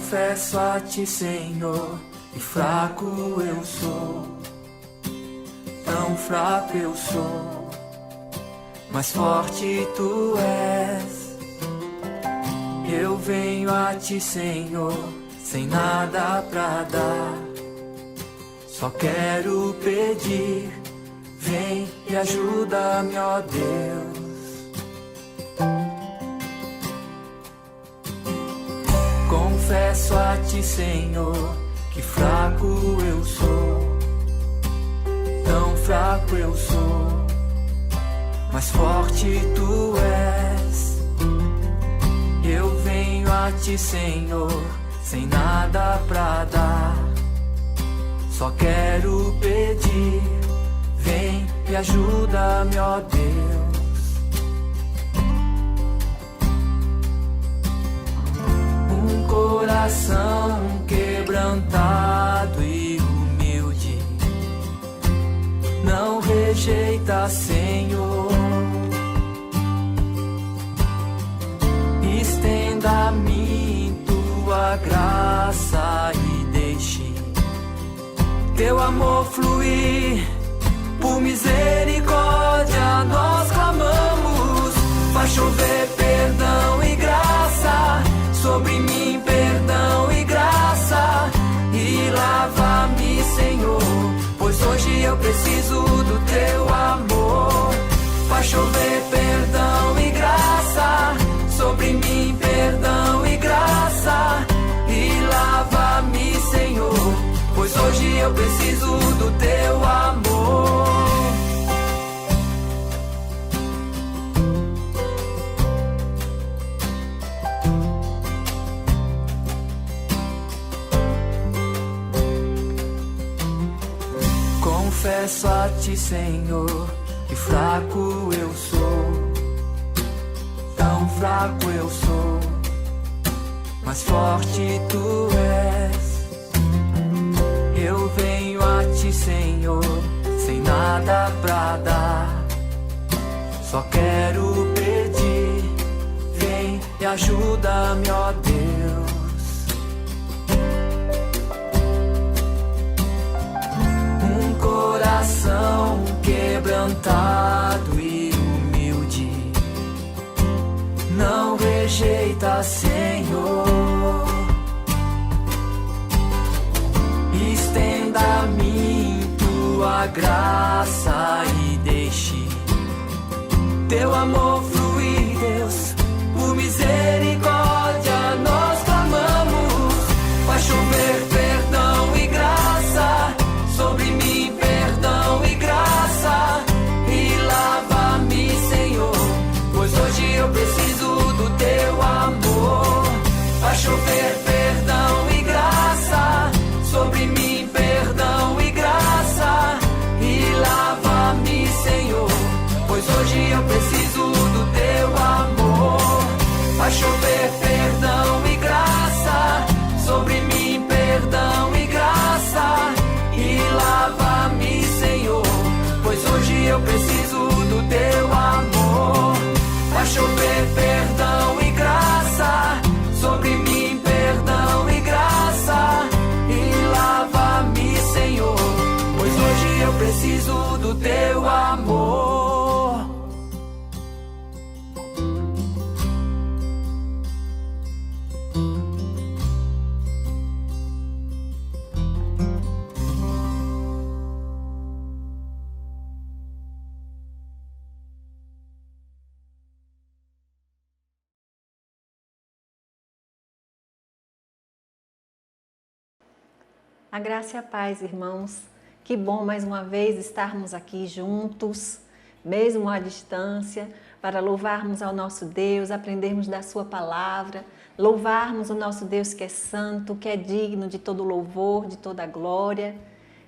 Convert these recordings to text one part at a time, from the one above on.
Confesso a ti, Senhor, que fraco eu sou, tão fraco eu sou, mas forte tu és. Eu venho a ti, Senhor, sem nada pra dar, só quero pedir, vem e ajuda-me, ó Deus. Confesso a ti, Senhor, que fraco eu sou, tão fraco eu sou, mas forte tu és. Eu venho a ti, Senhor, sem nada pra dar, só quero pedir, vem e ajuda-me, ó Deus. Coração quebrantado e humilde, não rejeita, Senhor. Estenda a mim tua graça e deixe teu amor fluir. Por misericórdia nós clamamos, faz chover perdão e graça sobre mim, perdão e graça, e lava-me, Senhor, pois hoje eu preciso do teu amor. Faz chover perdão e graça sobre mim, perdão e graça, e lava-me, Senhor, pois hoje eu preciso do teu amor. Confesso a ti, Senhor, que fraco eu sou, tão fraco eu sou, mas forte tu és. Eu venho a ti, Senhor, sem nada pra dar, só quero pedir, vem e ajuda-me, ó Deus. Coração quebrantado e humilde, não rejeita, Senhor. Estenda a mim tua graça e deixe teu amor fluir, Deus. Por misericórdia nós clamamos, faz chover perdão e graça sobre mim, perdão e graça, e lava-me, Senhor, pois hoje eu preciso do teu amor. Faz chover perdão e graça sobre mim, perdão e graça, e lava-me, Senhor, pois hoje eu preciso do teu amor. Faz chover perdão e graça sobre mim, perdão e graça, e lava-me, Senhor, pois hoje eu preciso do teu amor. Faz chover perdão e graça sobre mim, perdão e graça, e lava-me, Senhor, pois hoje eu preciso do teu amor. A graça e a paz, irmãos. Que bom mais uma vez estarmos aqui juntos, mesmo à distância, para louvarmos ao nosso Deus, aprendermos da sua palavra, louvarmos o nosso Deus que é santo, que é digno de todo louvor, de toda glória.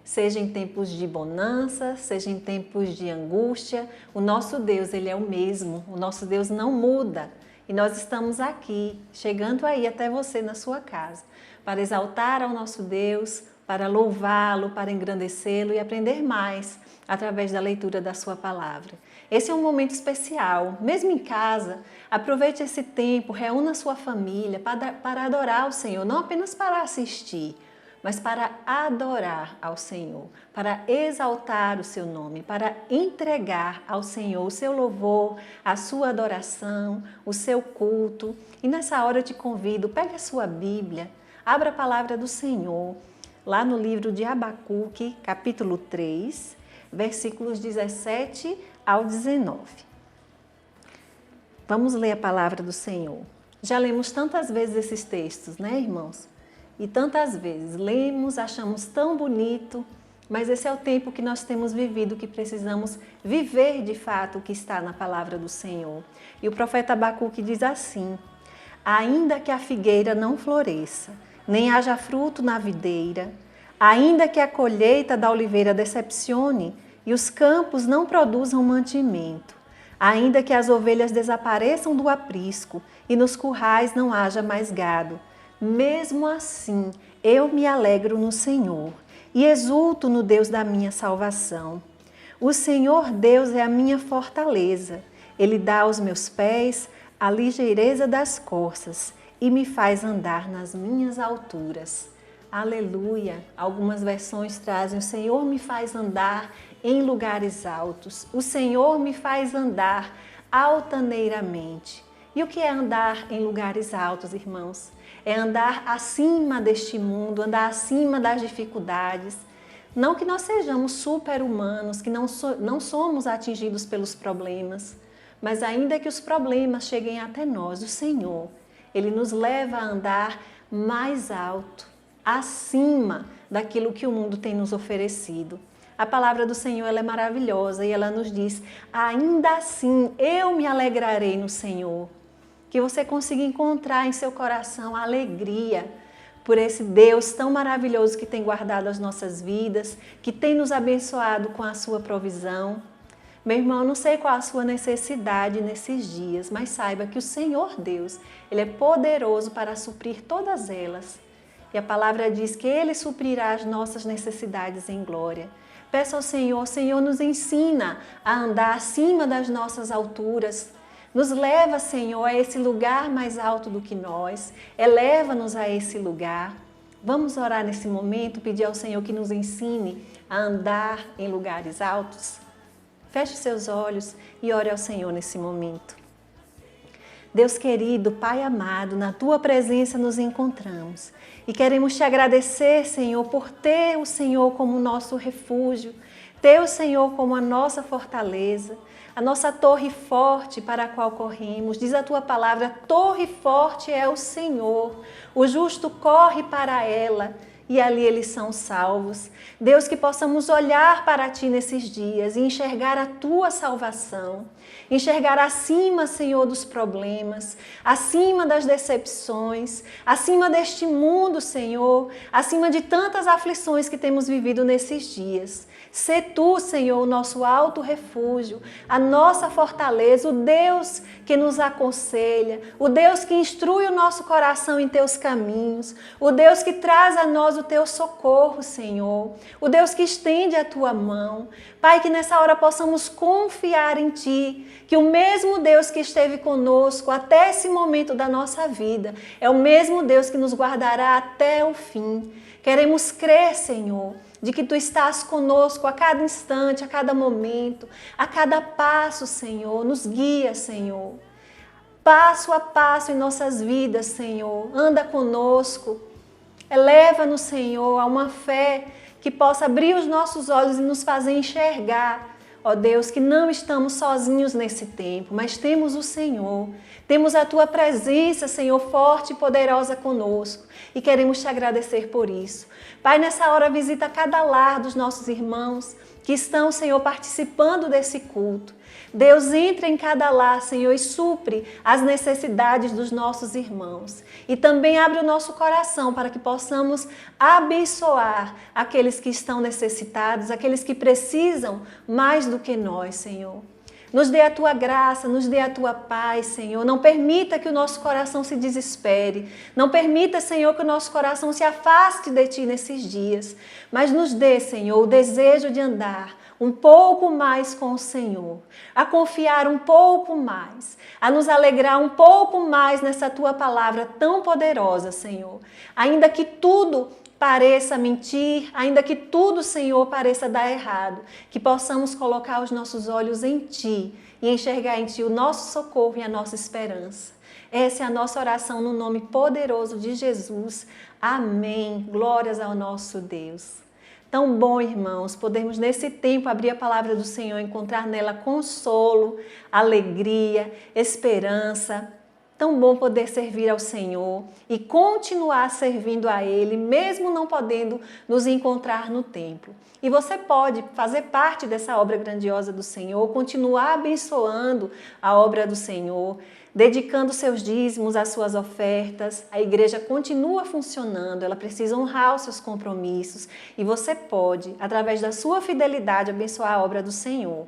Seja em tempos de bonança, seja em tempos de angústia, o nosso Deus, Ele é o mesmo, o nosso Deus não muda. E nós estamos aqui, chegando aí até você na sua casa, para exaltar ao nosso Deus, para louvá-lo, para engrandecê-lo e aprender mais através da leitura da sua palavra. Esse é um momento especial. Mesmo em casa, aproveite esse tempo, reúna sua família para adorar o Senhor, não apenas para assistir, mas para adorar ao Senhor, para exaltar o seu nome, para entregar ao Senhor o seu louvor, a sua adoração, o seu culto. E nessa hora eu te convido, pegue a sua Bíblia, abra a palavra do Senhor, lá no livro de Abacuque, capítulo 3, versículos 17 ao 19. Vamos ler a palavra do Senhor. Já lemos tantas vezes esses textos, né, irmãos? E tantas vezes lemos, achamos tão bonito, mas esse é o tempo que nós temos vivido, que precisamos viver de fato o que está na palavra do Senhor. E o profeta Abacuque diz assim: ainda que a figueira não floresça, nem haja fruto na videira, ainda que a colheita da oliveira decepcione e os campos não produzam mantimento, ainda que as ovelhas desapareçam do aprisco e nos currais não haja mais gado, mesmo assim eu me alegro no Senhor e exulto no Deus da minha salvação. O Senhor Deus é a minha fortaleza, Ele dá aos meus pés a ligeireza das corças e me faz andar nas minhas alturas. Aleluia! Algumas versões trazem: o Senhor me faz andar em lugares altos. O Senhor me faz andar altaneiramente. E o que é andar em lugares altos, irmãos? É andar acima deste mundo, andar acima das dificuldades. Não que nós sejamos super-humanos, que não somos atingidos pelos problemas, mas ainda que os problemas cheguem até nós, o Senhor, Ele nos leva a andar mais alto, acima daquilo que o mundo tem nos oferecido. A palavra do Senhor, ela é maravilhosa e ela nos diz: ainda assim eu me alegrarei no Senhor. Que você consiga encontrar em seu coração a alegria por esse Deus tão maravilhoso que tem guardado as nossas vidas, que tem nos abençoado com a sua provisão. Meu irmão, eu não sei qual a sua necessidade nesses dias, mas saiba que o Senhor Deus, Ele é poderoso para suprir todas elas. E a palavra diz que Ele suprirá as nossas necessidades em glória. Peça ao Senhor, Senhor, nos ensina a andar acima das nossas alturas. Nos leva, Senhor, a esse lugar mais alto do que nós. Eleva-nos a esse lugar. Vamos orar nesse momento, pedir ao Senhor que nos ensine a andar em lugares altos. Feche seus olhos e ore ao Senhor nesse momento. Deus querido, Pai amado, na Tua presença nos encontramos e queremos Te agradecer, Senhor, por ter o Senhor como nosso refúgio, ter o Senhor como a nossa fortaleza, a nossa torre forte para a qual corremos. Diz a Tua palavra: torre forte é o Senhor, o justo corre para ela e ali eles são salvos. Deus, que possamos olhar para Ti nesses dias e enxergar a Tua salvação, enxergar acima, Senhor, dos problemas, acima das decepções, acima deste mundo, Senhor, acima de tantas aflições que temos vivido nesses dias. Sê Tu, Senhor, o nosso alto refúgio, a nossa fortaleza, o Deus que nos aconselha, o Deus que instrui o nosso coração em Teus caminhos, o Deus que traz a nós o Teu socorro, Senhor, o Deus que estende a Tua mão. Pai, que nessa hora possamos confiar em Ti, que o mesmo Deus que esteve conosco até esse momento da nossa vida é o mesmo Deus que nos guardará até o fim. Queremos crer, Senhor, de que Tu estás conosco a cada instante, a cada momento, a cada passo, Senhor. Nos guia, Senhor. Passo a passo em nossas vidas, Senhor. Anda conosco. Eleva-nos, Senhor, a uma fé que possa abrir os nossos olhos e nos fazer enxergar, ó Deus, que não estamos sozinhos nesse tempo, mas temos o Senhor. Temos a Tua presença, Senhor, forte e poderosa conosco e queremos Te agradecer por isso. Pai, nessa hora visita cada lar dos nossos irmãos que estão, Senhor, participando desse culto. Deus, entra em cada lar, Senhor, e supre as necessidades dos nossos irmãos. E também abre o nosso coração para que possamos abençoar aqueles que estão necessitados, aqueles que precisam mais do que nós, Senhor. Nos dê a Tua graça, nos dê a Tua paz, Senhor. Não permita que o nosso coração se desespere. Não permita, Senhor, que o nosso coração se afaste de Ti nesses dias. Mas nos dê, Senhor, o desejo de andar, um pouco mais com o Senhor, a confiar um pouco mais, a nos alegrar um pouco mais nessa tua palavra tão poderosa, Senhor. Ainda que tudo pareça mentir, ainda que tudo, Senhor, pareça dar errado, que possamos colocar os nossos olhos em Ti e enxergar em Ti o nosso socorro e a nossa esperança. Essa é a nossa oração no nome poderoso de Jesus. Amém. Glórias ao nosso Deus. Tão bom, irmãos, podermos nesse tempo abrir a palavra do Senhor, encontrar nela consolo, alegria, esperança. Tão bom poder servir ao Senhor e continuar servindo a Ele, mesmo não podendo nos encontrar no templo. E você pode fazer parte dessa obra grandiosa do Senhor, continuar abençoando a obra do Senhor, dedicando seus dízimos, as suas ofertas. A igreja continua funcionando, ela precisa honrar os seus compromissos e você pode, através da sua fidelidade, abençoar a obra do Senhor.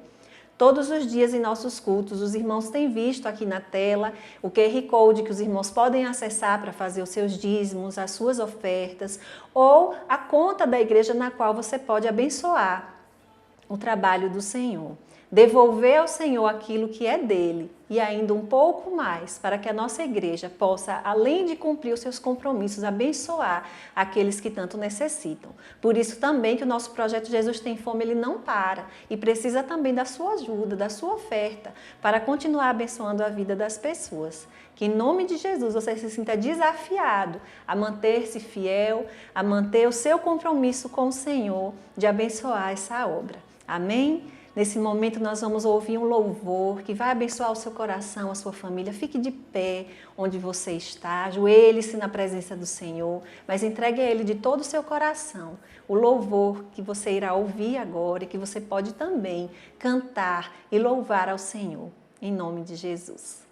Todos os dias em nossos cultos, os irmãos têm visto aqui na tela o QR Code que os irmãos podem acessar para fazer os seus dízimos, as suas ofertas ou a conta da igreja na qual você pode abençoar o trabalho do Senhor. Devolver ao Senhor aquilo que é dele e ainda um pouco mais para que a nossa igreja possa, além de cumprir os seus compromissos, abençoar aqueles que tanto necessitam. Por isso também que o nosso projeto Jesus Tem Fome, ele não para e precisa também da sua ajuda, da sua oferta para continuar abençoando a vida das pessoas. Que em nome de Jesus você se sinta desafiado a manter-se fiel, a manter o seu compromisso com o Senhor de abençoar essa obra. Amém? Nesse momento nós vamos ouvir um louvor que vai abençoar o seu coração, a sua família. Fique de pé onde você está, ajoelhe-se na presença do Senhor, mas entregue a Ele de todo o seu coração o louvor que você irá ouvir agora e que você pode também cantar e louvar ao Senhor, em nome de Jesus.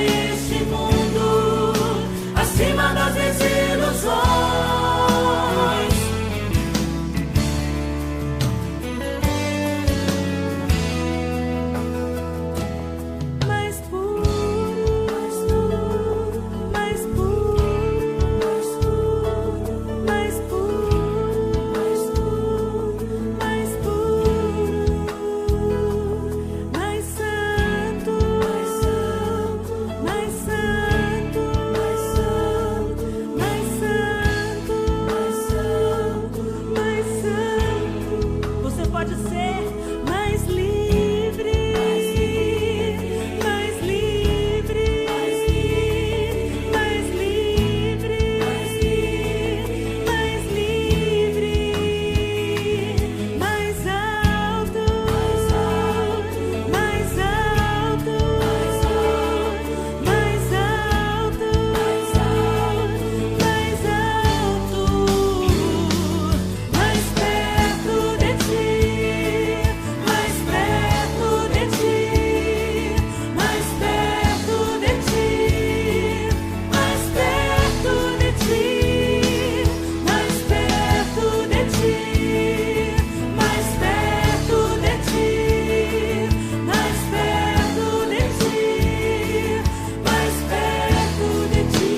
este mundo, acima das desilusões. Mais puro, mais puro, mais puro, mais puro, mais puro, mais puro, mais santo, mais santo, mais santo, mais santo, mais santo, mais santo. Você pode ser mais livre, mais livre, mais livre, mais livre, mais livre, mais alto, mais alto, mais alto, mais alto, mais alto, mais alto, mais perto de ti, mais perto de ti, mais perto de ti, mais perto de ti, mais perto de ti, mais perto de ti, mais perto de ti, mais perto de ti.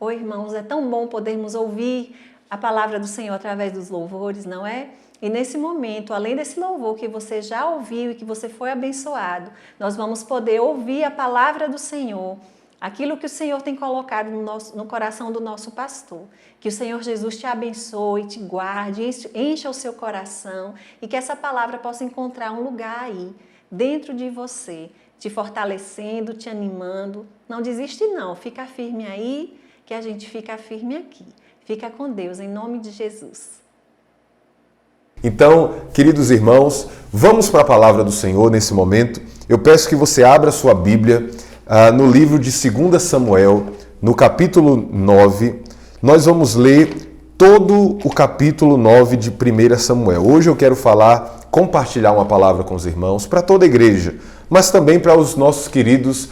Oi, irmãos, é tão bom podermos ouvir a palavra do Senhor através dos louvores, não é? E nesse momento, além desse louvor que você já ouviu e que você foi abençoado, nós vamos poder ouvir a palavra do Senhor, aquilo que o Senhor tem colocado no coração do nosso pastor. Que o Senhor Jesus te abençoe, te guarde, encha o seu coração e que essa palavra possa encontrar um lugar aí, dentro de você, te fortalecendo, te animando. Não desiste não, fica firme aí, que a gente fica firme aqui. Fica com Deus, em nome de Jesus. Então, queridos irmãos, vamos para a palavra do Senhor nesse momento. Eu peço que você abra sua Bíblia no livro de 2 Samuel, no capítulo 9. Nós vamos ler todo o capítulo 9 de 1 Samuel. Hoje eu quero compartilhar uma palavra com os irmãos, para toda a igreja, mas também para os nossos queridos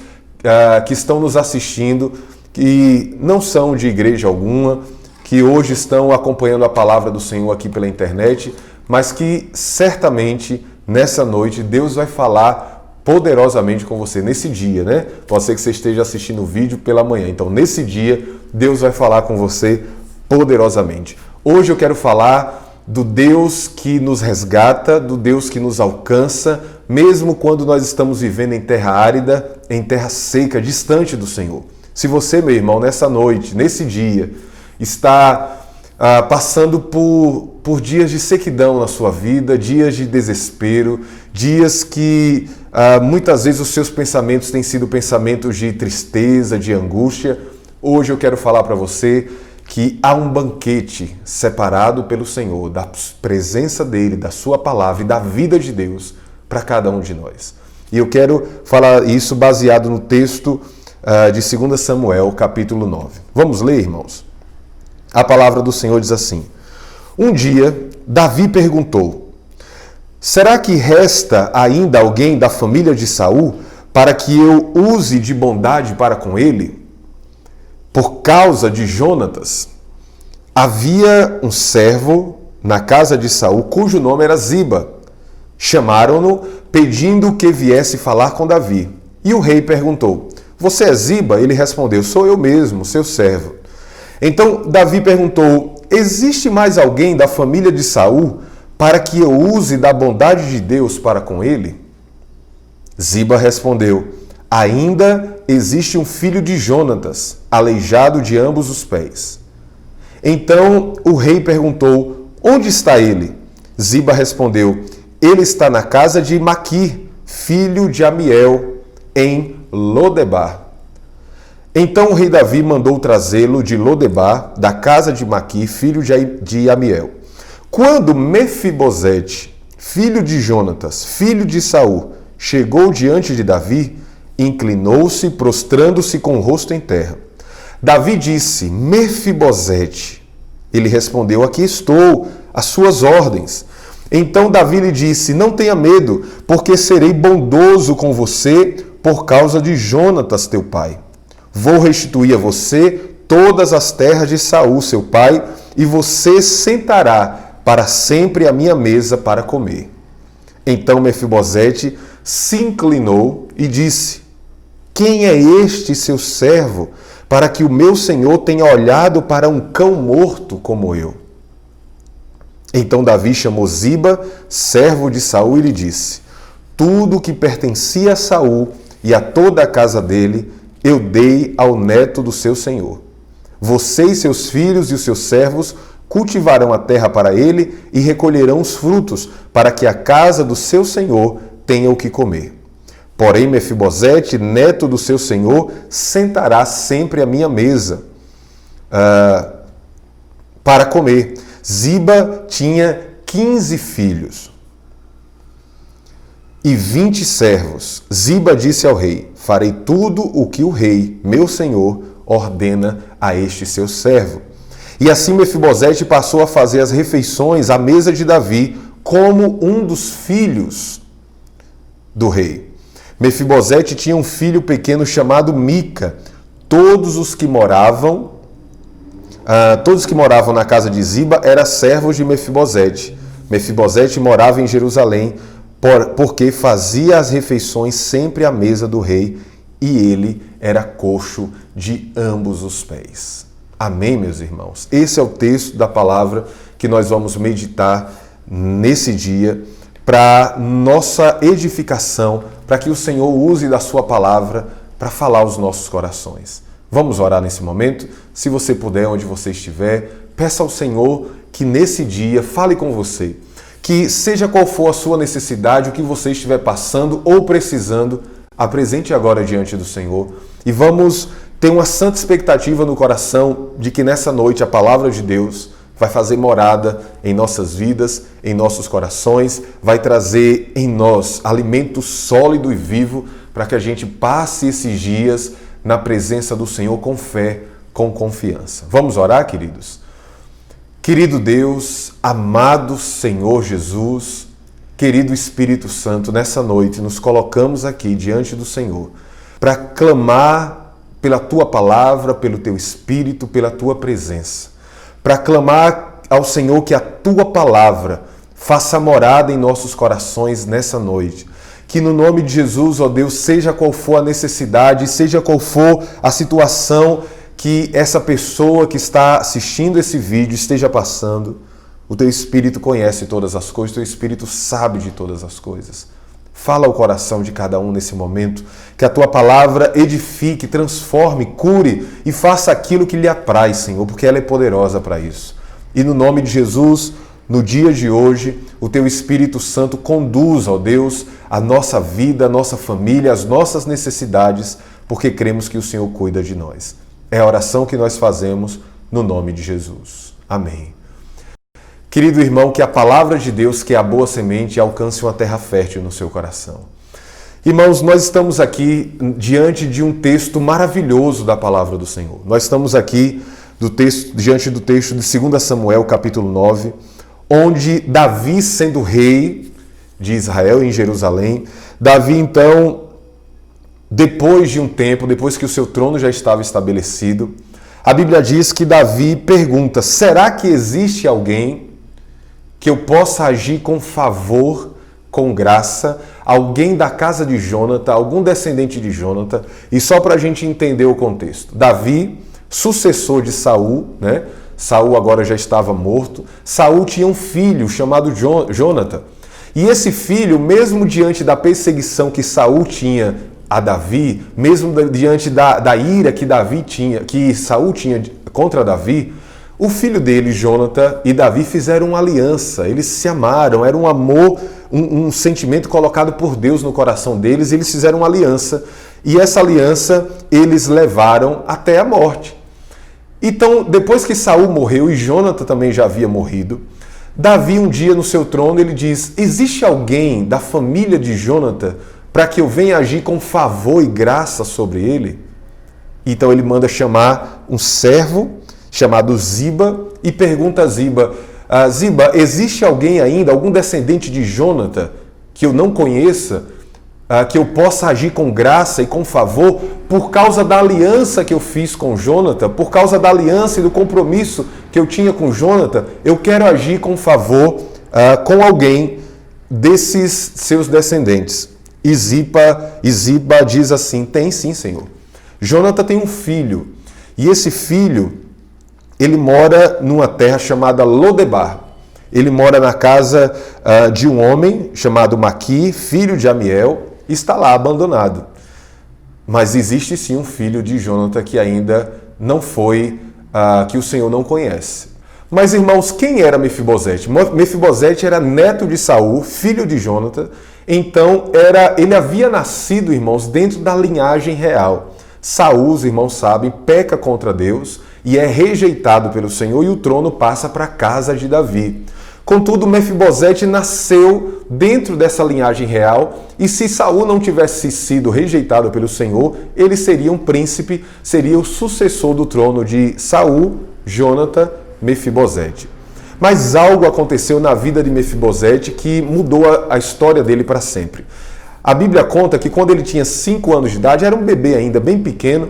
que estão nos assistindo, que não são de igreja alguma, que hoje estão acompanhando a palavra do Senhor aqui pela internet, mas que certamente nessa noite Deus vai falar poderosamente com você nesse dia, né? Pode ser que você esteja assistindo o vídeo pela manhã. Então, nesse dia, Deus vai falar com você poderosamente. Hoje eu quero falar do Deus que nos resgata, do Deus que nos alcança, mesmo quando nós estamos vivendo em terra árida, em terra seca, distante do Senhor. Se você, meu irmão, nessa noite, nesse dia, está passando por dias de sequidão na sua vida, dias de desespero, dias que muitas vezes os seus pensamentos têm sido pensamentos de tristeza, de angústia, hoje eu quero falar para você que há um banquete separado pelo Senhor, da presença dEle, da sua palavra e da vida de Deus para cada um de nós. E eu quero falar isso baseado no texto de 2 Samuel, capítulo 9. Vamos ler, irmãos? A palavra do Senhor diz assim: Um dia, Davi perguntou: será que resta ainda alguém da família de Saul para que eu use de bondade para com ele? Por causa de Jonatas, havia um servo na casa de Saul cujo nome era Ziba. Chamaram-no pedindo que viesse falar com Davi. E o rei perguntou: Você é Ziba? Ele respondeu: Sou eu mesmo, seu servo. Então Davi perguntou: Existe mais alguém da família de Saul para que eu use da bondade de Deus para com ele? Ziba respondeu: Ainda existe um filho de Jonatas, aleijado de ambos os pés. Então o rei perguntou: Onde está ele? Ziba respondeu: Ele está na casa de Maquir, filho de Amiel, em Lodebar. Então o rei Davi mandou trazê-lo de Lodebar, da casa de Maqui, filho de Amiel. Quando Mefibosete, filho de Jonatas, filho de Saul, chegou diante de Davi, inclinou-se, prostrando-se com o rosto em terra. Davi disse: Mefibosete. Ele respondeu: aqui estou, às suas ordens. Então Davi lhe disse: não tenha medo, porque serei bondoso com você por causa de Jonatas, teu pai. Vou restituir a você todas as terras de Saul, seu pai, e você sentará para sempre à minha mesa para comer. Então Mefibosete se inclinou e disse: quem é este seu servo, para que o meu senhor tenha olhado para um cão morto como eu? Então Davi chamou Ziba, servo de Saul, e lhe disse: tudo o que pertencia a Saul e a toda a casa dele, eu dei ao neto do seu senhor. Você e seus filhos e os seus servos cultivarão a terra para ele e recolherão os frutos, para que a casa do seu senhor tenha o que comer. Porém, Mefibosete, neto do seu senhor, sentará sempre à minha mesa para comer. Ziba tinha 15 filhos e 20 servos. Ziba disse ao rei: farei tudo o que o rei, meu senhor, ordena a este seu servo. E assim Mefibosete passou a fazer as refeições à mesa de Davi como um dos filhos do rei. Mefibosete tinha um filho pequeno chamado Mica. Todos os que moravam na casa de Ziba eram servos de Mefibosete. Mefibosete morava em Jerusalém, porque fazia as refeições sempre à mesa do rei, e ele era coxo de ambos os pés. Amém, meus irmãos? Esse é o texto da palavra que nós vamos meditar nesse dia para nossa edificação, para que o Senhor use da sua palavra para falar aos nossos corações. Vamos orar nesse momento? Se você puder, onde você estiver, peça ao Senhor que nesse dia fale com você. Que seja qual for a sua necessidade, o que você estiver passando ou precisando, apresente agora diante do Senhor. E vamos ter uma santa expectativa no coração de que nessa noite a palavra de Deus vai fazer morada em nossas vidas, em nossos corações, vai trazer em nós alimento sólido e vivo para que a gente passe esses dias na presença do Senhor com fé, com confiança. Vamos orar, queridos? Querido Deus, amado Senhor Jesus, querido Espírito Santo, nessa noite nos colocamos aqui diante do Senhor para clamar pela Tua palavra, pelo Teu Espírito, pela Tua presença. Para clamar ao Senhor que a Tua palavra faça morada em nossos corações nessa noite. Que no nome de Jesus, ó Deus, seja qual for a necessidade, seja qual for a situação que essa pessoa que está assistindo esse vídeo esteja passando, o Teu Espírito conhece todas as coisas, o Teu Espírito sabe de todas as coisas. Fala ao coração de cada um nesse momento, que a Tua palavra edifique, transforme, cure e faça aquilo que lhe apraz, Senhor, porque ela é poderosa para isso. E no nome de Jesus, no dia de hoje, o Teu Espírito Santo conduz, ó Deus, a nossa vida, a nossa família, as nossas necessidades, porque cremos que o Senhor cuida de nós. É a oração que nós fazemos no nome de Jesus. Amém. Querido irmão, que a palavra de Deus, que é a boa semente, alcance uma terra fértil no seu coração. Irmãos, nós estamos aqui diante de um texto maravilhoso da palavra do Senhor. Nós estamos aqui diante do texto de 2 Samuel, capítulo 9, onde Davi, sendo rei de Israel em Jerusalém, Davi então, depois de um tempo, depois que o seu trono já estava estabelecido, a Bíblia diz que Davi pergunta: será que existe alguém que eu possa agir com favor, com graça, alguém da casa de Jonatã, algum descendente de Jonatã? E só para a gente entender o contexto, Davi, sucessor de Saul, né? Saul agora já estava morto. Saul tinha um filho chamado Jonatã. E esse filho, mesmo diante da perseguição que Saul tinha a Davi, mesmo diante da ira que Saul tinha contra Davi, o filho dele, Jonatã, e Davi fizeram uma aliança. Eles se amaram, era um amor, um sentimento colocado por Deus no coração deles, e eles fizeram uma aliança. E essa aliança eles levaram até a morte. Então, depois que Saul morreu e Jônatas também já havia morrido, Davi um dia no seu trono ele diz: existe alguém da família de Jônatas para que eu venha agir com favor e graça sobre ele? Então ele manda chamar um servo chamado Ziba e pergunta a Ziba: Ziba, existe alguém ainda, algum descendente de Jônatas que eu não conheça, que eu possa agir com graça e com favor por causa da aliança que eu fiz com Jônatas, por causa da aliança e do compromisso que eu tinha com Jônatas? Eu quero agir com favor com alguém desses seus descendentes. E Ziba diz assim: tem sim, Senhor. Jônatas tem um filho, e esse filho, ele mora numa terra chamada Lodebar. Ele mora na casa de um homem chamado Maqui, filho de Amiel, e está lá abandonado. Mas existe sim um filho de Jônatas que ainda não foi, que o Senhor não conhece. Mas, irmãos, quem era Mefibosete? Mefibosete era neto de Saul, filho de Jônatas. Então, ele havia nascido, irmãos, dentro da linhagem real. Saul, os irmãos sabem, peca contra Deus e é rejeitado pelo Senhor, e o trono passa para a casa de Davi. Contudo, Mefibosete nasceu dentro dessa linhagem real, e se Saul não tivesse sido rejeitado pelo Senhor, ele seria um príncipe, seria o sucessor do trono de Saul, Jônatas, Mefibosete. Mas algo aconteceu na vida de Mefibosete que mudou a história dele para sempre. A Bíblia conta que quando ele tinha 5 anos de idade, era um bebê ainda, bem pequeno,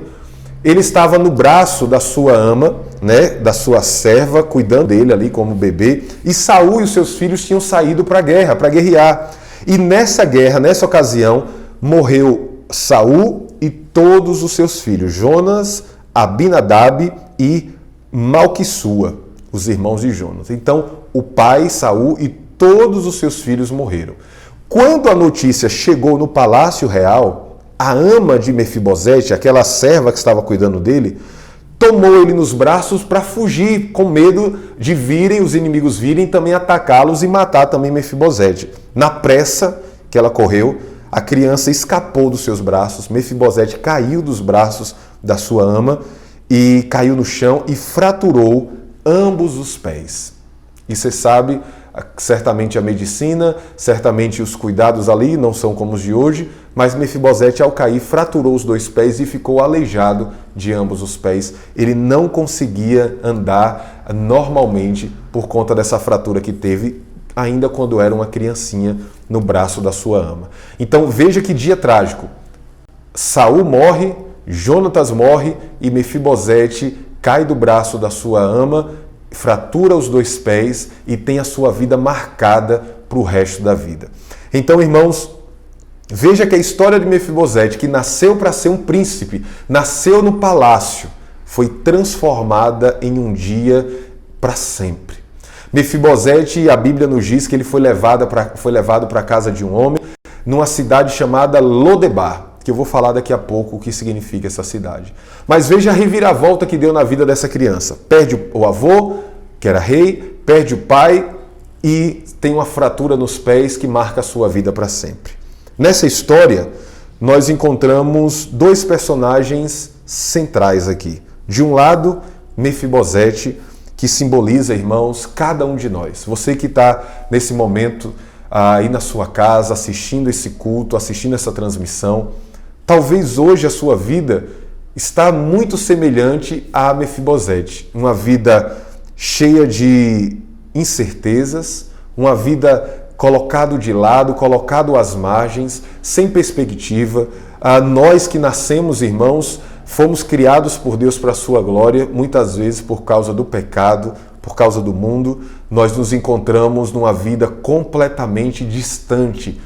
ele estava no braço da sua ama, né, da sua serva, cuidando dele ali como bebê, e Saul e os seus filhos tinham saído para a guerra, para guerrear. E nessa guerra, nessa ocasião, morreu Saul e todos os seus filhos, Jonas, Abinadab e Malquissua, os irmãos de Jonas. Então, o pai, Saul, e todos os seus filhos morreram. Quando a notícia chegou no palácio real, a ama de Mefibosete, aquela serva que estava cuidando dele, tomou ele nos braços para fugir, com medo de os inimigos virem também atacá-los e matar também Mefibosete. Na pressa que ela correu, a criança escapou dos seus braços, Mefibosete caiu dos braços da sua ama e caiu no chão e fraturou ambos os pés. E você sabe, certamente a medicina, certamente os cuidados ali não são como os de hoje, mas Mefibosete, ao cair, fraturou os 2 pés e ficou aleijado de ambos os pés. Ele não conseguia andar normalmente por conta dessa fratura que teve, ainda quando era uma criancinha no braço da sua ama. Então veja que dia trágico. Saul morre, Jônatas morre e Mefibosete cai do braço da sua ama, fratura os 2 pés e tem a sua vida marcada para o resto da vida. Então, irmãos, veja que a história de Mefibosete, que nasceu para ser um príncipe, nasceu no palácio, foi transformada em um dia para sempre. Mefibosete, a Bíblia nos diz que ele foi levado para a casa de um homem numa cidade chamada Lodebar, que eu vou falar daqui a pouco o que significa essa cidade. Mas veja a reviravolta que deu na vida dessa criança. Perde o avô, que era rei, perde o pai e tem uma fratura nos pés que marca a sua vida para sempre. Nessa história, nós encontramos 2 personagens centrais aqui. De um lado, Mefibosete, que simboliza, irmãos, cada um de nós. Você que está nesse momento aí na sua casa, assistindo esse culto, assistindo essa transmissão, talvez hoje a sua vida está muito semelhante a Mefibosete. Uma vida cheia de incertezas, uma vida colocado de lado, colocado às margens, sem perspectiva. Nós que nascemos, irmãos, fomos criados por Deus para a sua glória, muitas vezes por causa do pecado, por causa do mundo, nós nos encontramos numa vida completamente distante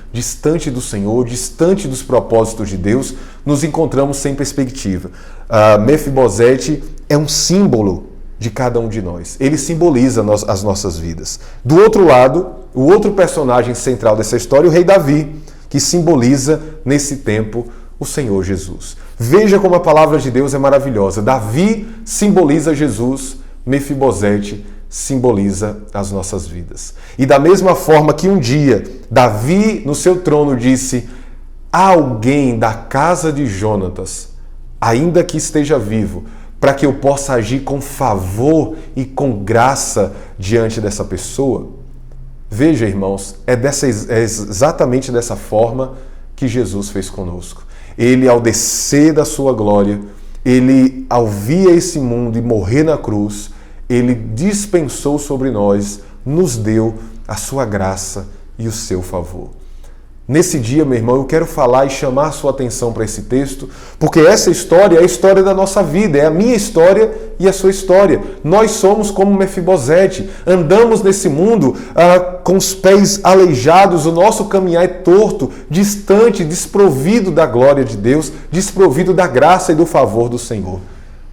do Senhor, distante dos propósitos de Deus, nos encontramos sem perspectiva. Mefibosete é um símbolo de cada um de nós. Ele simboliza as nossas vidas. Do outro lado, o outro personagem central dessa história, o rei Davi, que simboliza, nesse tempo, o Senhor Jesus. Veja como a palavra de Deus é maravilhosa. Davi simboliza Jesus, Mefibosete simboliza as nossas vidas. E da mesma forma que um dia Davi, no seu trono, disse: há alguém da casa de Jonatas, ainda que esteja vivo, para que eu possa agir com favor e com graça diante dessa pessoa? Veja, irmãos, é exatamente dessa forma que Jesus fez conosco. Ele, ao descer da sua glória, ele, ao vir a esse mundo e morrer na cruz, ele dispensou sobre nós, nos deu a sua graça e o seu favor. Nesse dia, meu irmão, eu quero falar e chamar a sua atenção para esse texto, porque essa história é a história da nossa vida, é a minha história e a sua história. Nós somos como Mefibosete, andamos nesse mundo com os pés aleijados, o nosso caminhar é torto, distante, desprovido da glória de Deus, desprovido da graça e do favor do Senhor.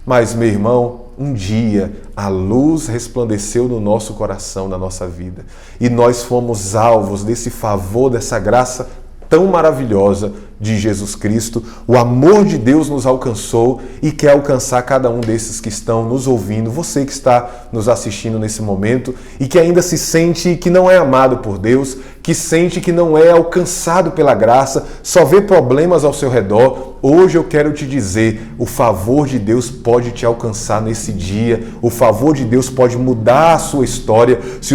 Mas, meu irmão, um dia a luz resplandeceu no nosso coração, na nossa vida. E nós fomos alvos desse favor, dessa graça tão maravilhosa de Jesus Cristo. O amor de Deus nos alcançou e quer alcançar cada um desses que estão nos ouvindo, você que está nos assistindo nesse momento e que ainda se sente que não é amado por Deus, que sente que não é alcançado pela graça, só vê problemas ao seu redor. Hoje eu quero te dizer, o favor de Deus pode te alcançar nesse dia, o favor de Deus pode mudar a sua história. Se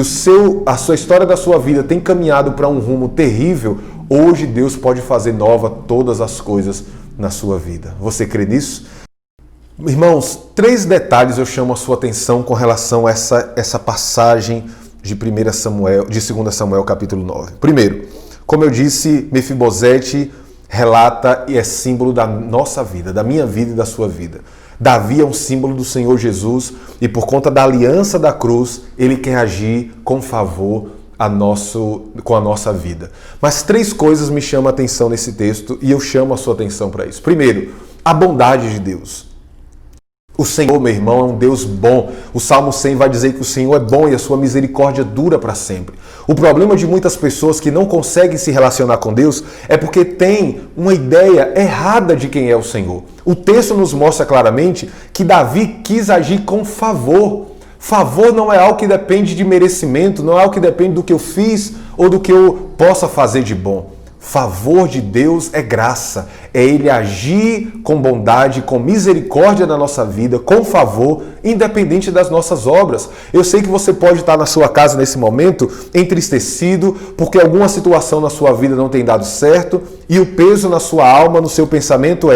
a sua história da sua vida tem caminhado para um rumo terrível, hoje Deus pode fazer nova todas as coisas na sua vida. Você crê nisso? Irmãos, 3 detalhes eu chamo a sua atenção com relação a essa passagem de 2 Samuel capítulo 9. Primeiro, como eu disse, Mefibosete relata e é símbolo da nossa vida, da minha vida e da sua vida. Davi é um símbolo do Senhor Jesus e por conta da aliança da cruz, ele quer agir com favor com a nossa vida. Mas 3 coisas me chamam a atenção nesse texto e eu chamo a sua atenção para isso. Primeiro, a bondade de Deus. O Senhor, meu irmão, é um Deus bom. O Salmo 100 vai dizer que o Senhor é bom e a sua misericórdia dura para sempre. O problema de muitas pessoas que não conseguem se relacionar com Deus é porque têm uma ideia errada de quem é o Senhor. O texto nos mostra claramente que Davi quis agir com favor. Favor não é algo que depende de merecimento, não é algo que depende do que eu fiz ou do que eu possa fazer de bom. Favor de Deus é graça, é Ele agir com bondade, com misericórdia na nossa vida, com favor, independente das nossas obras. Eu sei que você pode estar na sua casa nesse momento entristecido porque alguma situação na sua vida não tem dado certo e o peso na sua alma, no seu pensamento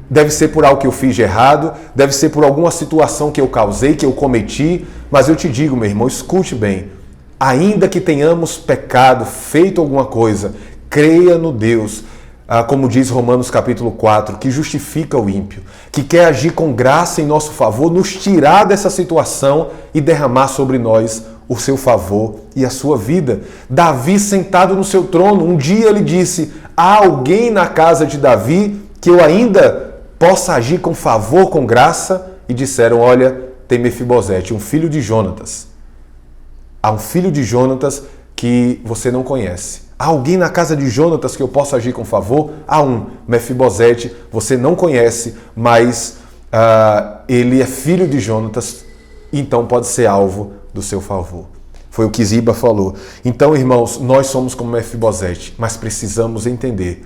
deve ser por algo que eu fiz de errado, deve ser por alguma situação que eu causei, que eu cometi, mas eu te digo, meu irmão, escute bem. Ainda que tenhamos pecado, feito alguma coisa, creia no Deus, como diz Romanos capítulo 4, que justifica o ímpio, que quer agir com graça em nosso favor, nos tirar dessa situação e derramar sobre nós o seu favor e a sua vida. Davi sentado no seu trono, um dia ele disse, há alguém na casa de Davi que eu ainda possa agir com favor, com graça? E disseram, olha, tem Mefibosete, um filho de Jonatas. Há um filho de Jonatas que você não conhece. Há alguém na casa de Jonatas que eu possa agir com favor? Há um, Mefibosete, você não conhece, mas ele é filho de Jonatas, então pode ser alvo do seu favor. Foi o que Ziba falou. Então, irmãos, nós somos como Mefibosete, mas precisamos entender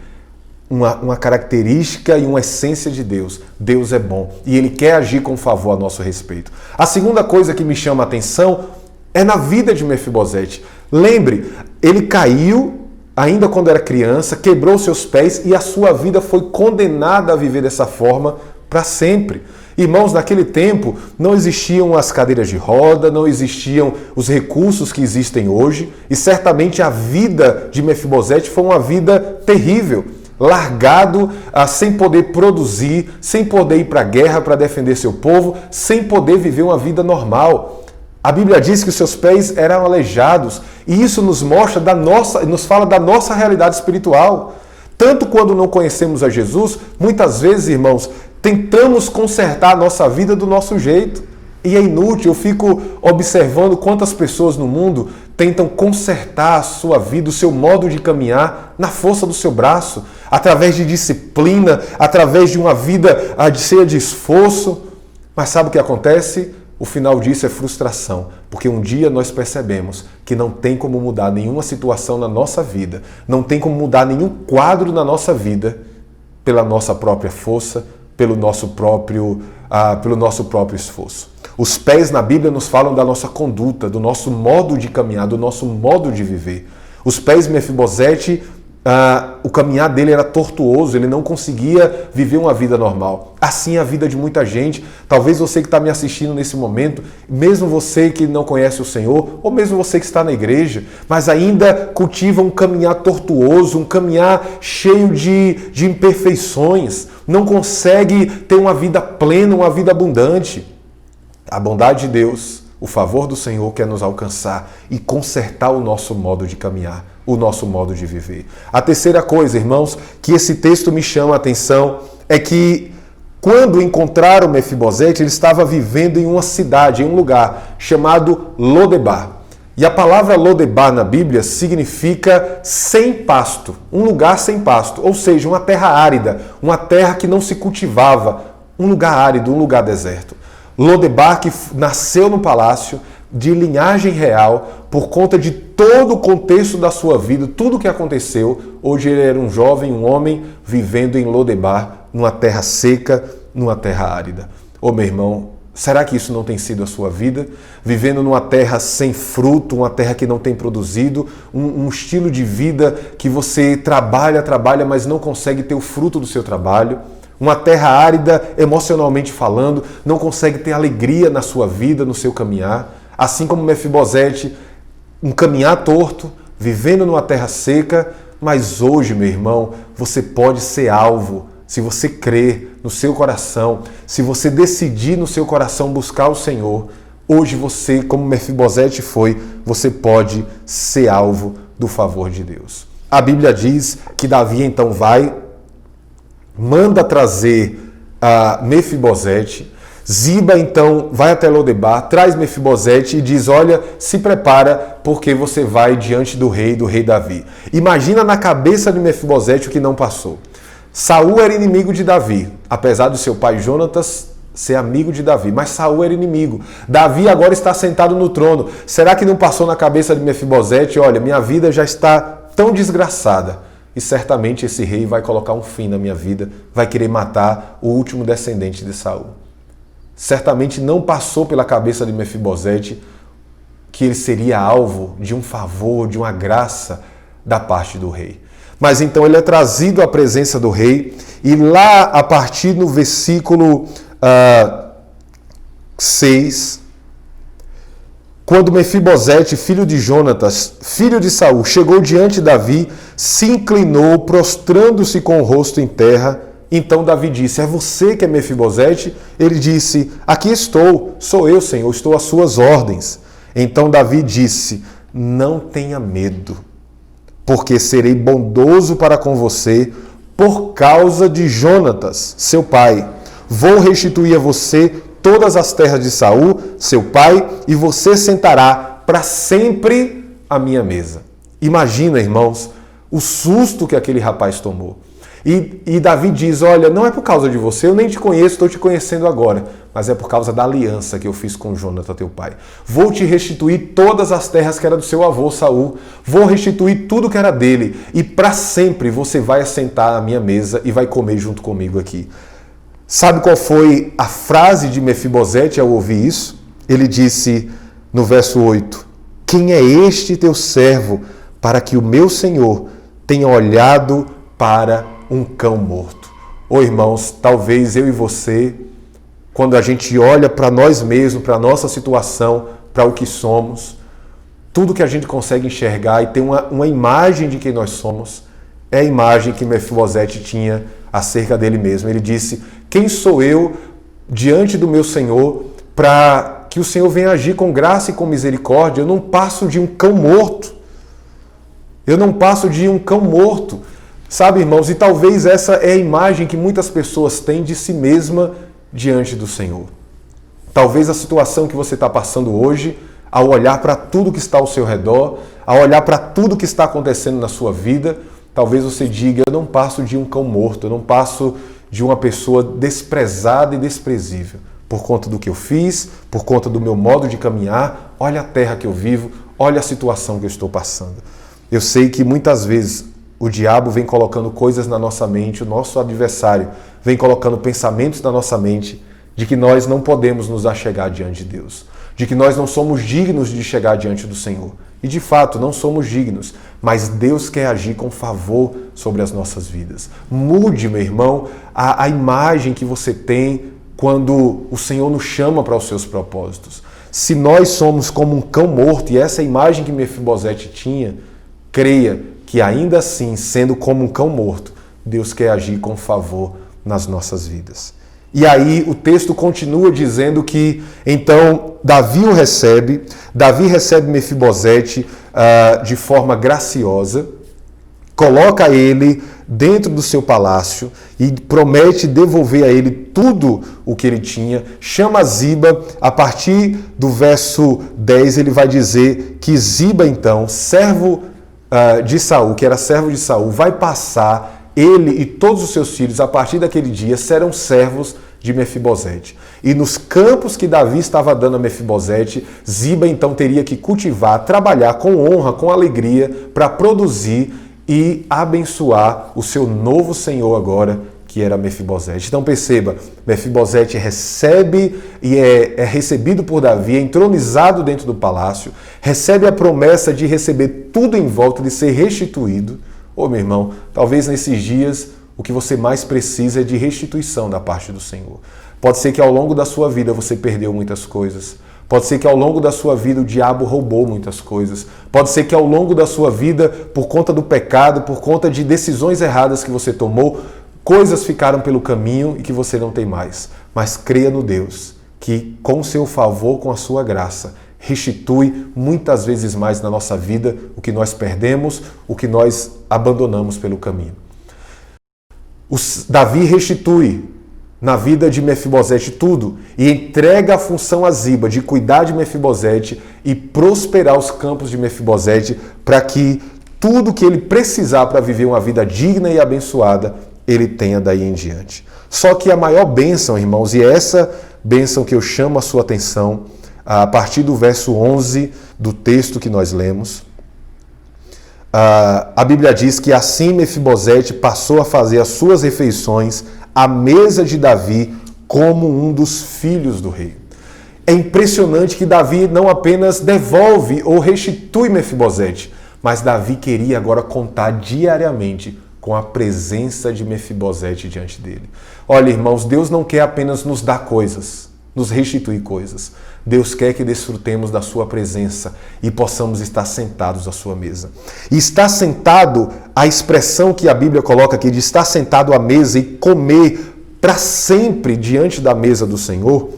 uma característica e uma essência de Deus. Deus é bom e Ele quer agir com favor a nosso respeito. A segunda coisa que me chama a atenção é na vida de Mefibosete. Lembre, ele caiu ainda quando era criança, quebrou seus pés e a sua vida foi condenada a viver dessa forma para sempre. Irmãos, naquele tempo não existiam as cadeiras de roda, não existiam os recursos que existem hoje e certamente a vida de Mefibosete foi uma vida terrível. Largado, sem poder produzir, sem poder ir para a guerra para defender seu povo, sem poder viver uma vida normal. A Bíblia diz que os seus pés eram aleijados e isso nos mostra nos fala da nossa realidade espiritual. Tanto quando não conhecemos a Jesus, muitas vezes, irmãos, tentamos consertar a nossa vida do nosso jeito. E é inútil, eu fico observando quantas pessoas no mundo tentam consertar a sua vida, o seu modo de caminhar na força do seu braço, através de disciplina, através de uma vida cheia de esforço. Mas sabe o que acontece? o final disso é frustração, porque um dia nós percebemos que não tem como mudar nenhuma situação na nossa vida, não tem como mudar nenhum quadro na nossa vida pela nossa própria força, pelo nosso próprio esforço. Os pés na Bíblia nos falam da nossa conduta, do nosso modo de caminhar, do nosso modo de viver. Os pés de Mefibosete, o caminhar dele era tortuoso, ele não conseguia viver uma vida normal. Assim é a vida de muita gente. Talvez você que está me assistindo nesse momento, mesmo você que não conhece o Senhor, ou mesmo você que está na igreja, mas ainda cultiva um caminhar tortuoso, um caminhar cheio de imperfeições, não consegue ter uma vida plena, uma vida abundante. A bondade de Deus, o favor do Senhor quer nos alcançar e consertar o nosso modo de caminhar, o nosso modo de viver. A terceira coisa, irmãos, que esse texto me chama a atenção é que quando encontraram Mefibosete, ele estava vivendo em uma cidade, em um lugar chamado Lodebar. E a palavra Lodebar na Bíblia significa sem pasto, um lugar sem pasto, ou seja, uma terra árida, uma terra que não se cultivava, um lugar árido, um lugar deserto. Lodebar, que nasceu no palácio, de linhagem real, por conta de todo o contexto da sua vida, tudo o que aconteceu. Hoje ele era um jovem, um homem, vivendo em Lodebar, numa terra seca, numa terra árida. Ô meu irmão, será que isso não tem sido a sua vida? Vivendo numa terra sem fruto, uma terra que não tem produzido, um estilo de vida que você trabalha, mas não consegue ter o fruto do seu trabalho. Uma terra árida, emocionalmente falando, não consegue ter alegria na sua vida, no seu caminhar. Assim como Mefibosete, um caminhar torto, vivendo numa terra seca, mas hoje, meu irmão, você pode ser alvo. Se você crer no seu coração, se você decidir no seu coração buscar o Senhor, hoje você, como Mefibosete foi, você pode ser alvo do favor de Deus. A Bíblia diz que Davi então manda trazer Mefibosete. Ziba então vai até Lodebar, traz Mefibosete e diz: olha, se prepara porque você vai diante do rei Davi. Imagina na cabeça de Mefibosete o que não passou. Saul era inimigo de Davi, apesar do seu pai Jonatas ser amigo de Davi, mas Saul era inimigo. Davi agora está sentado no trono. Será que não passou na cabeça de Mefibosete: olha, minha vida já está tão desgraçada e certamente esse rei vai colocar um fim na minha vida, vai querer matar o último descendente de Saul. Certamente não passou pela cabeça de Mefibosete que ele seria alvo de um favor, de uma graça da parte do rei. Mas então ele é trazido à presença do rei e lá a partir do versículo 6, quando Mefibosete, filho de Jonatas, filho de Saul, chegou diante de Davi, se inclinou, prostrando-se com o rosto em terra. Então Davi disse: é você que é Mefibosete? Ele disse: aqui estou, sou eu, Senhor, estou às suas ordens. Então Davi disse: não tenha medo, porque serei bondoso para com você por causa de Jonatas, seu pai. Vou restituir a você todas as terras de Saul, seu pai, e você sentará para sempre à minha mesa. Imagina, irmãos, o susto que aquele rapaz tomou. E Davi diz: olha, não é por causa de você, eu nem te conheço, estou te conhecendo agora, mas é por causa da aliança que eu fiz com Jonatas, teu pai. Vou te restituir todas as terras que era do seu avô Saul, vou restituir tudo que era dele, e para sempre você vai assentar à minha mesa e vai comer junto comigo aqui. Sabe qual foi a frase de Mefibosete ao ouvir isso? Ele disse no verso 8: quem é este teu servo para que o meu Senhor tenha olhado para um cão morto? Ô irmãos, talvez eu e você, quando a gente olha para nós mesmos, para a nossa situação, para o que somos, tudo que a gente consegue enxergar e ter uma imagem de quem nós somos, é a imagem que Mefibosete tinha acerca dele mesmo. Ele disse: quem sou eu diante do meu Senhor para que o Senhor venha agir com graça e com misericórdia? Eu não passo de um cão morto. Eu não passo de um cão morto. Sabe, irmãos, e talvez essa é a imagem que muitas pessoas têm de si mesma diante do Senhor. Talvez a situação que você está passando hoje, ao olhar para tudo que está ao seu redor, ao olhar para tudo que está acontecendo na sua vida, talvez você diga: eu não passo de um cão morto, eu não passo de uma pessoa desprezada e desprezível. por conta do que eu fiz, por conta do meu modo de caminhar. Olha a terra que eu vivo, olha a situação que eu estou passando. Eu sei que muitas vezes o diabo vem colocando coisas na nossa mente, o nosso adversário vem colocando pensamentos na nossa mente de que nós não podemos nos achegar diante de Deus, de que nós não somos dignos de chegar diante do Senhor. E de fato, não somos dignos, mas Deus quer agir com favor sobre as nossas vidas. Mude, meu irmão, a imagem que você tem quando o Senhor nos chama para os seus propósitos. Se nós somos como um cão morto, e essa é a imagem que Mefibosete tinha, creia que ainda assim, sendo como um cão morto, Deus quer agir com favor nas nossas vidas. E aí o texto continua dizendo que, então, Davi recebe Mefibosete de forma graciosa, coloca ele dentro do seu palácio e promete devolver a ele tudo o que ele tinha. Chama Ziba, a partir do verso 10 ele vai dizer que Ziba, então, servo de Saul, que era servo de Saul, vai passar, ele e todos os seus filhos, a partir daquele dia, serão servos de Mefibosete. E nos campos que Davi estava dando a Mefibosete, Ziba então teria que cultivar, trabalhar com honra, com alegria, para produzir e abençoar o seu novo senhor agora, que era Mefibosete. Então perceba, Mefibosete recebe e é recebido por Davi, é entronizado dentro do palácio, recebe a promessa de receber tudo em volta, de ser restituído. Ô meu irmão, talvez nesses dias o que você mais precisa é de restituição da parte do Senhor. Pode ser que ao longo da sua vida você perdeu muitas coisas. Pode ser que ao longo da sua vida o diabo roubou muitas coisas. Pode ser que ao longo da sua vida, por conta do pecado, por conta de decisões erradas que você tomou, coisas ficaram pelo caminho e que você não tem mais. Mas creia no Deus que, com o seu favor, com a sua graça, restitui muitas vezes mais na nossa vida o que nós perdemos, o que nós abandonamos pelo caminho. Davi restitui na vida de Mefibosete tudo e entrega a função a Ziba de cuidar de Mefibosete e prosperar os campos de Mefibosete para que tudo que ele precisar para viver uma vida digna e abençoada, ele tenha daí em diante. Só que a maior bênção, irmãos, e essa bênção que eu chamo a sua atenção, a partir do verso 11 do texto que nós lemos, a Bíblia diz que assim Mefibosete passou a fazer as suas refeições à mesa de Davi como um dos filhos do rei. É impressionante que Davi não apenas devolve ou restitui Mefibosete, mas Davi queria agora contar diariamente com a presença de Mefibosete diante dele. Olha, irmãos, Deus não quer apenas nos dar coisas, nos restituir coisas. Deus quer que desfrutemos da sua presença e possamos estar sentados à sua mesa. E estar sentado, a expressão que a Bíblia coloca aqui de estar sentado à mesa e comer para sempre diante da mesa do Senhor,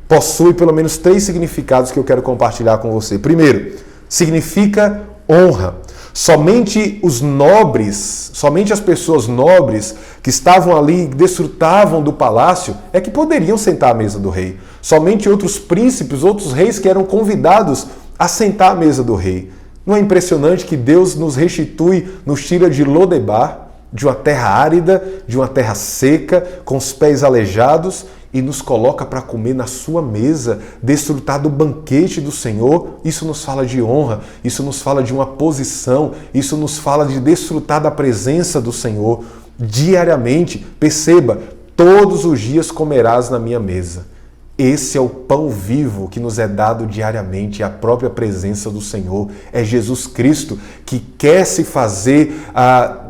possui pelo menos 3 significados que eu quero compartilhar com você. Primeiro, significa honra. Somente os nobres, somente as pessoas nobres que estavam ali e desfrutavam do palácio é que poderiam sentar à mesa do rei. Somente outros príncipes, outros reis que eram convidados a sentar à mesa do rei. Não é impressionante que Deus nos restitui, nos tira de Lodebar, de uma terra árida, de uma terra seca, com os pés aleijados, e nos coloca para comer na sua mesa, desfrutar do banquete do Senhor? Isso nos fala de honra, isso nos fala de uma posição, isso nos fala de desfrutar da presença do Senhor diariamente. Perceba, todos os dias comerás na minha mesa. Esse é o pão vivo que nos é dado diariamente, a própria presença do Senhor. É Jesus Cristo que quer se fazer,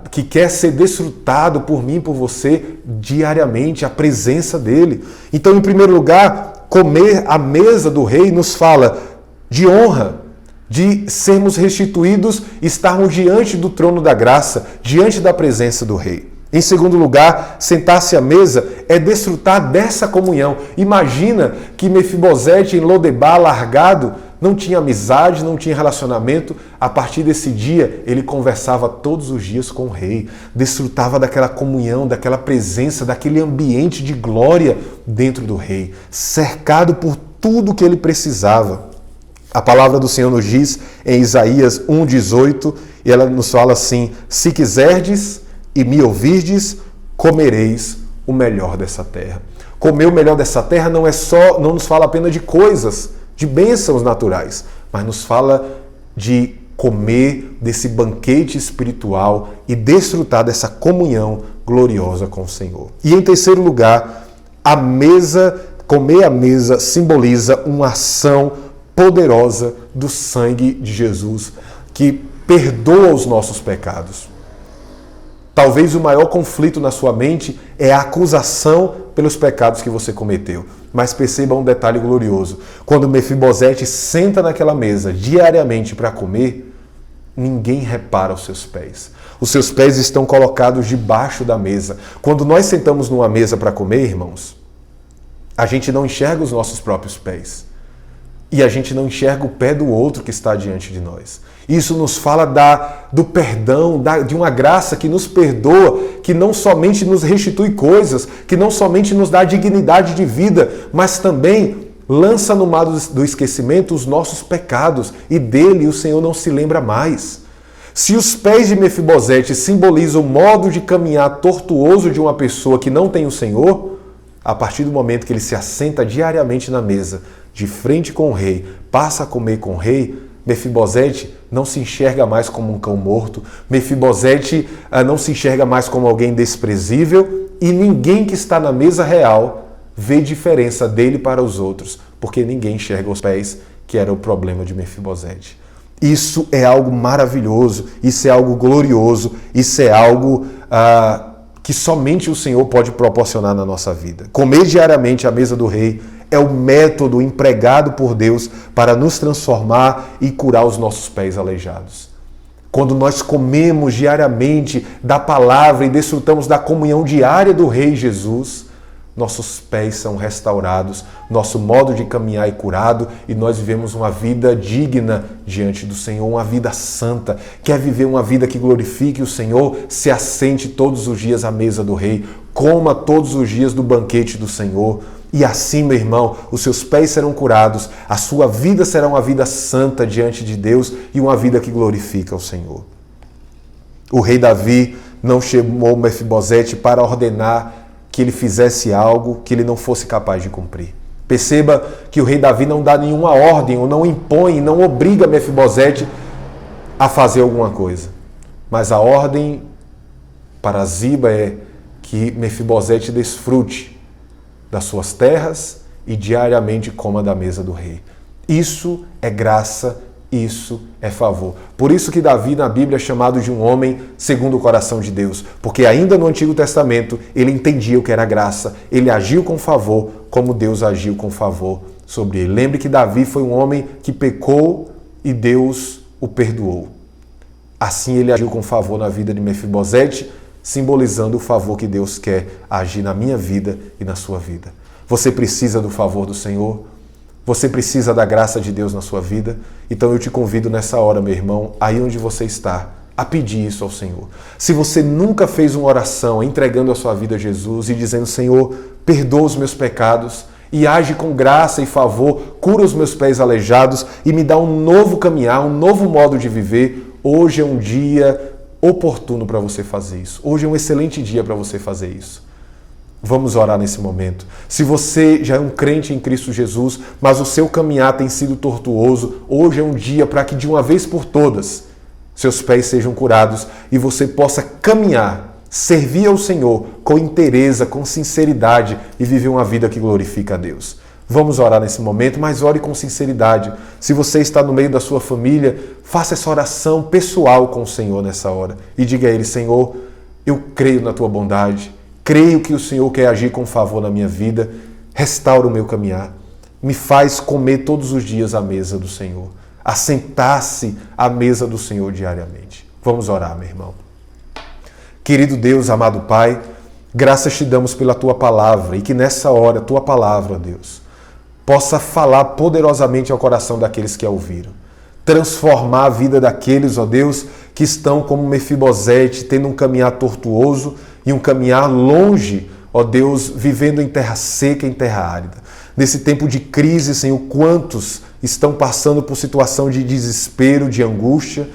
que quer ser desfrutado por mim, por você, diariamente, a presença dele. Então, em primeiro lugar, comer à mesa do rei nos fala de honra, de sermos restituídos, estarmos diante do trono da graça, diante da presença do rei. Em segundo lugar, sentar-se à mesa é desfrutar dessa comunhão. Imagina que Mefibosete em Lodebar, largado, não tinha amizade, não tinha relacionamento. A partir desse dia, ele conversava todos os dias com o rei, desfrutava daquela comunhão, daquela presença, daquele ambiente de glória dentro do rei, cercado por tudo que ele precisava. A palavra do Senhor nos diz em Isaías 1,18, e ela nos fala assim: se quiserdes e me ouvirdes, comereis o melhor dessa terra. comer o melhor dessa terra não nos fala apenas de coisas, de bênçãos naturais, mas nos fala de comer desse banquete espiritual e desfrutar dessa comunhão gloriosa com o Senhor. E em terceiro lugar, comer a mesa simboliza uma ação poderosa do sangue de Jesus, que perdoa os nossos pecados. Talvez o maior conflito na sua mente é a acusação pelos pecados que você cometeu. Mas perceba um detalhe glorioso. Quando Mefibosete senta naquela mesa diariamente para comer, ninguém repara os seus pés. Os seus pés estão colocados debaixo da mesa. Quando nós sentamos numa mesa para comer, irmãos, a gente não enxerga os nossos próprios pés. E a gente não enxerga o pé do outro que está diante de nós. Isso nos fala do perdão, de uma graça que nos perdoa, que não somente nos restitui coisas, que não somente nos dá dignidade de vida, mas também lança no mar do esquecimento os nossos pecados, e dele o Senhor não se lembra mais. Se os pés de Mefibosete simbolizam o modo de caminhar tortuoso de uma pessoa que não tem o Senhor, a partir do momento que ele se assenta diariamente na mesa, de frente com o rei, passa a comer com o rei, Mefibosete não se enxerga mais como um cão morto, Mefibosete não se enxerga mais como alguém desprezível, e ninguém que está na mesa real vê diferença dele para os outros, porque ninguém enxerga os pés, que era o problema de Mefibosete. Isso é algo maravilhoso, isso é algo glorioso, isso é algo que somente o Senhor pode proporcionar na nossa vida. Comer diariamente à mesa do rei é o método empregado por Deus para nos transformar e curar os nossos pés aleijados. Quando nós comemos diariamente da palavra e desfrutamos da comunhão diária do Rei Jesus, nossos pés são restaurados, nosso modo de caminhar é curado e nós vivemos uma vida digna diante do Senhor, uma vida santa. Quer viver uma vida que glorifique o Senhor? Se assente todos os dias à mesa do Rei, coma todos os dias do banquete do Senhor. E assim, meu irmão, os seus pés serão curados, a sua vida será uma vida santa diante de Deus e uma vida que glorifica o Senhor. O rei Davi não chamou Mefibosete para ordenar que ele fizesse algo que ele não fosse capaz de cumprir. Perceba que o rei Davi não dá nenhuma ordem, ou não impõe, não obriga Mefibosete a fazer alguma coisa. Mas a ordem para Ziba é que Mefibosete desfrute das suas terras e diariamente coma da mesa do rei. Isso é graça, isso é favor. Por isso que Davi na Bíblia é chamado de um homem segundo o coração de Deus, porque ainda no Antigo Testamento ele entendia o que era graça, ele agiu com favor como Deus agiu com favor sobre ele. Lembre que Davi foi um homem que pecou e Deus o perdoou. Assim ele agiu com favor na vida de Mefibosete, simbolizando o favor que Deus quer agir na minha vida e na sua vida. Você precisa do favor do Senhor? Você precisa da graça de Deus na sua vida? Então eu te convido nessa hora, meu irmão, aí onde você está, a pedir isso ao Senhor. Se você nunca fez uma oração entregando a sua vida a Jesus e dizendo: Senhor, perdoa os meus pecados e age com graça e favor, cura os meus pés aleijados e me dá um novo caminhar, um novo modo de viver, hoje é um dia oportuno para você fazer isso. Hoje é um excelente dia para você fazer isso. Vamos orar nesse momento. Se você já é um crente em Cristo Jesus, mas o seu caminhar tem sido tortuoso, hoje é um dia para que de uma vez por todas seus pés sejam curados e você possa caminhar, servir ao Senhor com inteireza, com sinceridade e viver uma vida que glorifica a Deus. Vamos orar nesse momento, mas ore com sinceridade. Se você está no meio da sua família, faça essa oração pessoal com o Senhor nessa hora. E diga a Ele: Senhor, eu creio na Tua bondade, creio que o Senhor quer agir com favor na minha vida, restaura o meu caminhar, me faz comer todos os dias à mesa do Senhor, assentar-se à mesa do Senhor diariamente. Vamos orar, meu irmão. Querido Deus, amado Pai, graças te damos pela Tua palavra e que nessa hora, Tua palavra, Deus, possa falar poderosamente ao coração daqueles que a ouviram. Transformar a vida daqueles, ó Deus, que estão como Mefibosete, tendo um caminhar tortuoso e um caminhar longe, ó Deus, vivendo em terra seca, em terra árida. Nesse tempo de crise, Senhor, quantos estão passando por situação de desespero, de angústia,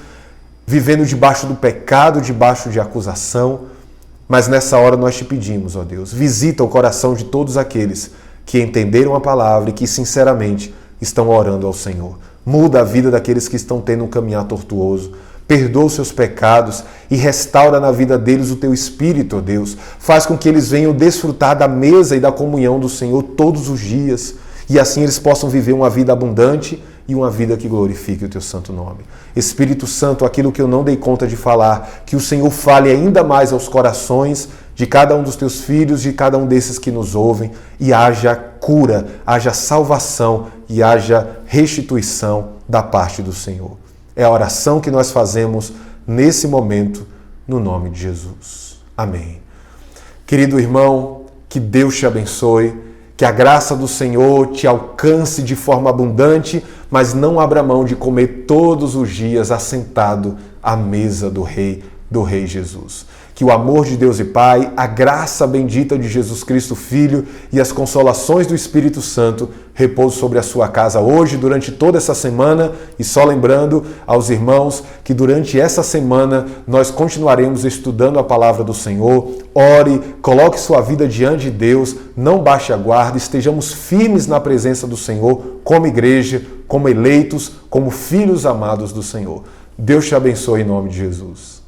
vivendo debaixo do pecado, debaixo de acusação. Mas nessa hora nós te pedimos, ó Deus, visita o coração de todos aqueles que entenderam a palavra e que sinceramente estão orando ao Senhor. Muda a vida daqueles que estão tendo um caminhar tortuoso. Perdoa os seus pecados e restaura na vida deles o teu Espírito, ó Deus. Faz com que eles venham desfrutar da mesa e da comunhão do Senhor todos os dias. E assim eles possam viver uma vida abundante e uma vida que glorifique o teu santo nome. Espírito Santo, aquilo que eu não dei conta de falar, que o Senhor fale ainda mais aos corações de cada um dos teus filhos, de cada um desses que nos ouvem, e haja cura, haja salvação e haja restituição da parte do Senhor. É a oração que nós fazemos nesse momento, no nome de Jesus. Amém. Querido irmão, que Deus te abençoe, que a graça do Senhor te alcance de forma abundante, mas não abra mão de comer todos os dias assentado à mesa do Rei Jesus. Que o amor de Deus e Pai, a graça bendita de Jesus Cristo Filho e as consolações do Espírito Santo repousem sobre a sua casa hoje, durante toda essa semana. E só lembrando aos irmãos que durante essa semana nós continuaremos estudando a palavra do Senhor. Ore, coloque sua vida diante de Deus, não baixe a guarda, estejamos firmes na presença do Senhor, como igreja, como eleitos, como filhos amados do Senhor. Deus te abençoe em nome de Jesus.